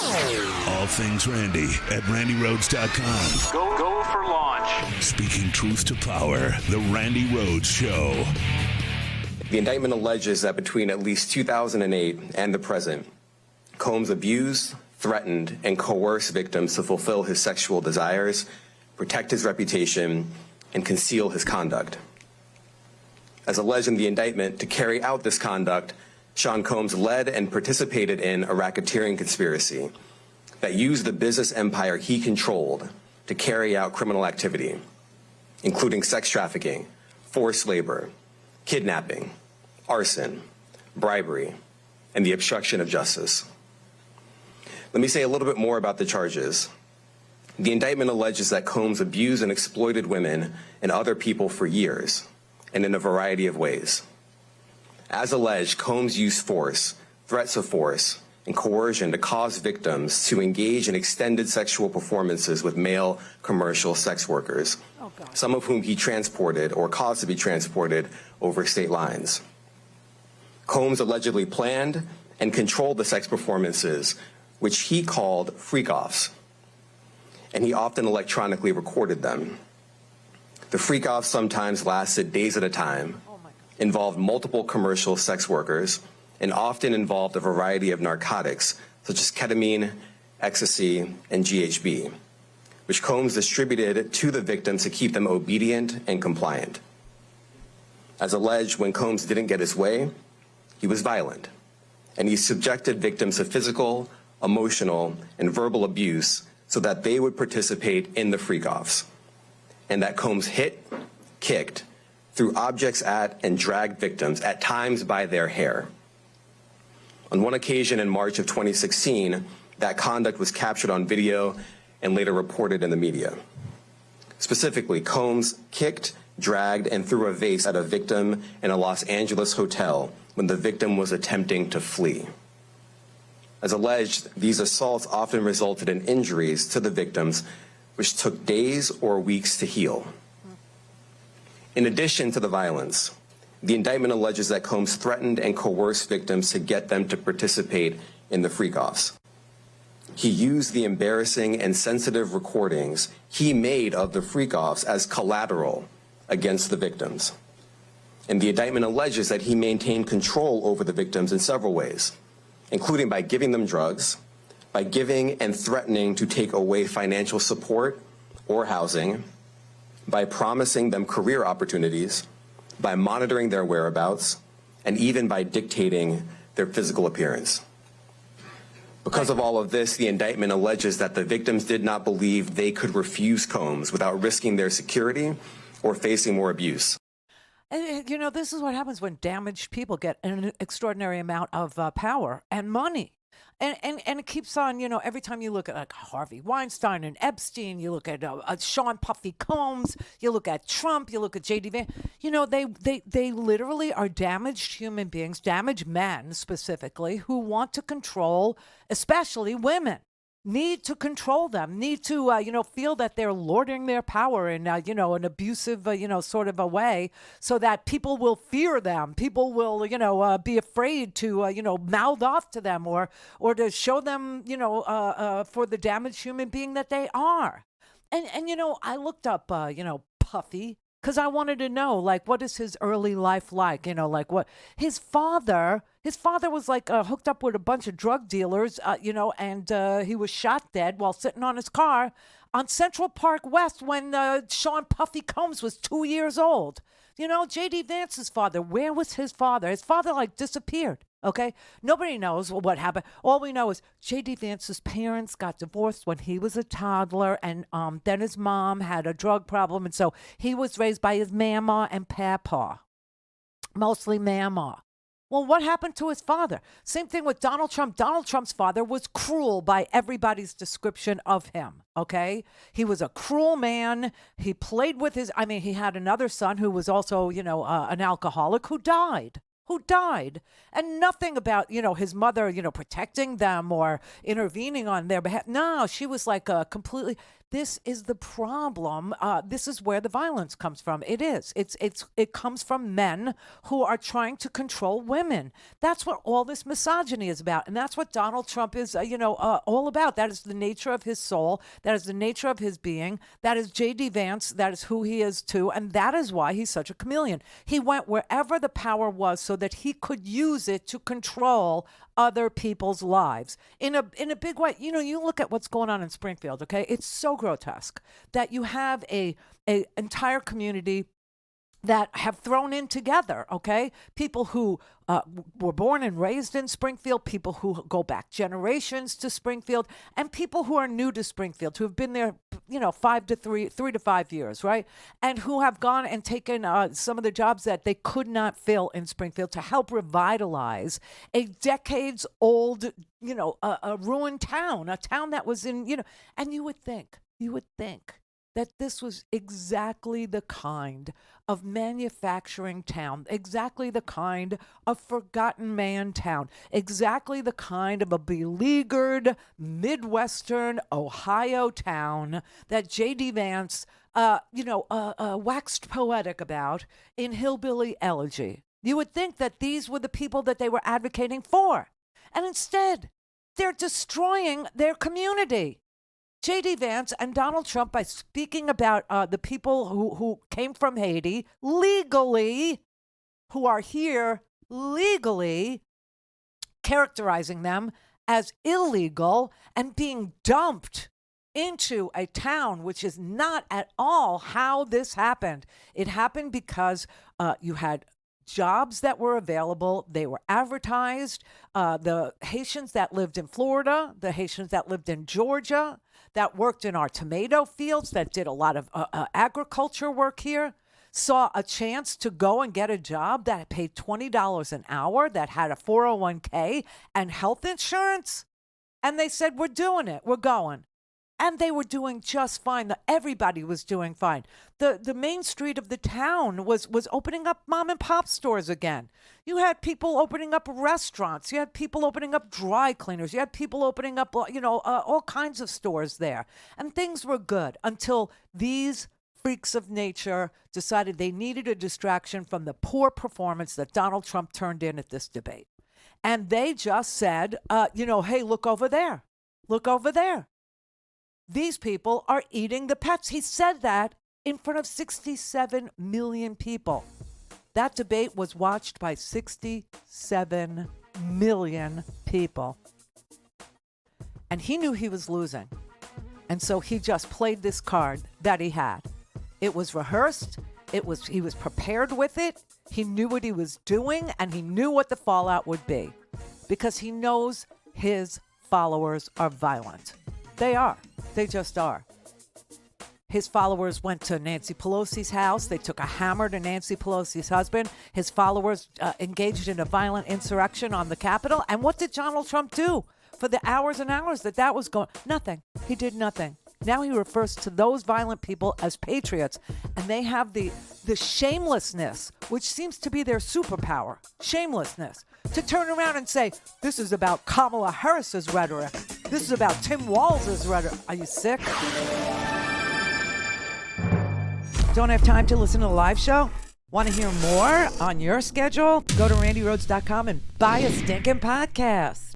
All things Randi at RandiRhodes.com. Go for launch. Speaking truth to power, the Randi Rhodes Show. The indictment alleges that between at least 2008 and the present, Combs abused, threatened, and coerced victims to fulfill his sexual desires, protect his reputation, and conceal his conduct. As alleged in the indictment, to carry out this conduct, Sean Combs led and participated in a racketeering conspiracy that used the business empire he controlled to carry out criminal activity, including sex trafficking, forced labor, kidnapping, arson, bribery, and the obstruction of justice. Let me say a little bit more about the charges. The indictment alleges that Combs abused and exploited women and other people for years, and in a variety of ways. As alleged, Combs used force, threats of force, and coercion to cause victims to engage in extended sexual performances with male commercial sex workers, some of whom he transported or caused to be transported over state lines. Combs allegedly planned and controlled the sex performances, which he called freak-offs, and he often electronically recorded them. The freak-offs sometimes lasted days at a time, involved multiple commercial sex workers, and often involved a variety of narcotics, such as ketamine, ecstasy, and GHB, which Combs distributed to the victims to keep them obedient and compliant. As alleged, when Combs didn't get his way, he was violent, and he subjected victims to physical, emotional, and verbal abuse so that they would participate in the freak-offs, and that Combs hit, kicked, threw objects at, and dragged victims, at times by their hair. On one occasion in March of 2016, that conduct was captured on video and later reported in the media. Specifically, Combs kicked, dragged, and threw a vase at a victim in a Los Angeles hotel when the victim was attempting to flee. As alleged, these assaults often resulted in injuries to the victims, which took days or weeks to heal. In addition to the violence, the indictment alleges that Combs threatened and coerced victims to get them to participate in the freak-offs. He used the embarrassing and sensitive recordings he made of the freak-offs as collateral against the victims. And the indictment alleges that he maintained control over the victims in several ways, including by giving them drugs, by giving and threatening to take away financial support or housing, by promising them career opportunities, by monitoring their whereabouts, and even by dictating their physical appearance. Because of all of this, the indictment alleges that the victims did not believe they could refuse Combs without risking their security or facing more abuse. And, you know, this is what happens when damaged people get an extraordinary amount of power and money. And it keeps on, you know, every time you look at like Harvey Weinstein and Epstein, you look at Sean Puffy Combs, you look at Trump, you look at J.D. Vance, you know, they literally are damaged human beings, damaged men specifically, who want to control, especially women. Need to control them, need to, feel that they're lording their power in, an abusive, sort of a way so that people will fear them. People will, be afraid to, mouth off to them or to show them, for the damaged human being that they are. And I looked up, Puffy, because I wanted to know, like, what is his early life like? Like what his father was like hooked up with a bunch of drug dealers, and he was shot dead while sitting on his car on Central Park West when Sean Puffy Combs was 2 years old. J.D. Vance's father, where was his father? His father, like, disappeared. Okay? Nobody knows what happened. All we know is J.D. Vance's parents got divorced when he was a toddler, and then his mom had a drug problem, and so he was raised by his mama and papa. Mostly mama. Well, what happened to his father? Same thing with Donald Trump. Donald Trump's father was cruel by everybody's description of him, okay? He was a cruel man. He played with he had another son who was also, an alcoholic who died. And nothing about, his mother, protecting them or intervening on their behalf. No, she was like completely, This is the problem. This is where the violence comes from. It is. It comes from men who are trying to control women. That's what all this misogyny is about, and that's what Donald Trump is, all about. That is the nature of his soul. That is the nature of his being. That is J.D. Vance. That is who he is too, and that is why he's such a chameleon. He went wherever the power was so that he could use it to control other people's lives in a big way. You look at what's going on in Springfield, okay? It's so grotesque that you have a entire community that have thrown in together, okay? People who were born and raised in Springfield, people who go back generations to Springfield, and people who are new to Springfield, who have been there, 3 to 5 years, right? And who have gone and taken some of the jobs that they could not fill in Springfield to help revitalize a decades-old, a ruined town, a town that was in, and you would think that this was exactly the kind of manufacturing town, exactly the kind of forgotten man town, exactly the kind of a beleaguered Midwestern Ohio town that J.D. Vance, waxed poetic about in Hillbilly Elegy. You would think that these were the people that they were advocating for. And instead, they're destroying their community. J.D. Vance and Donald Trump, by speaking about the people who came from Haiti legally, who are here legally, characterizing them as illegal and being dumped into a town, which is not at all how this happened. It happened because you had jobs that were available. They were advertised. The Haitians that lived in Florida, the Haitians that lived in Georgia, that worked in our tomato fields, that did a lot of agriculture work here, saw a chance to go and get a job that paid $20 an hour, that had a 401k and health insurance. And they said, we're doing it. We're going. And they were doing just fine. Everybody was doing fine. The main street of the town was opening up mom and pop stores again. You had people opening up restaurants. You had people opening up dry cleaners. You had people opening up, all kinds of stores there. And things were good until these freaks of nature decided they needed a distraction from the poor performance that Donald Trump turned in at this debate. And they just said, hey, look over there. Look over there. These people are eating the pets. He said that in front of 67 million people. That debate was watched by 67 million people. And he knew he was losing. And so he just played this card that he had. It was rehearsed. He was prepared with it. He knew what he was doing, and he knew what the fallout would be, because he knows his followers are violent. They are. They just are. His followers went to Nancy Pelosi's house. They took a hammer to Nancy Pelosi's husband. His followers engaged in a violent insurrection on the Capitol. And what did Donald Trump do for the hours and hours that was going? Nothing. He did nothing. Now he refers to those violent people as patriots, and they have the shamelessness, which seems to be their superpower, shamelessness, to turn around and say, this is about Kamala Harris's rhetoric. This is about Tim Walz's rhetoric. Are you sick? Don't have time to listen to the live show? Want to hear more on your schedule? Go to RandiRhodes.com and buy a stinking podcast.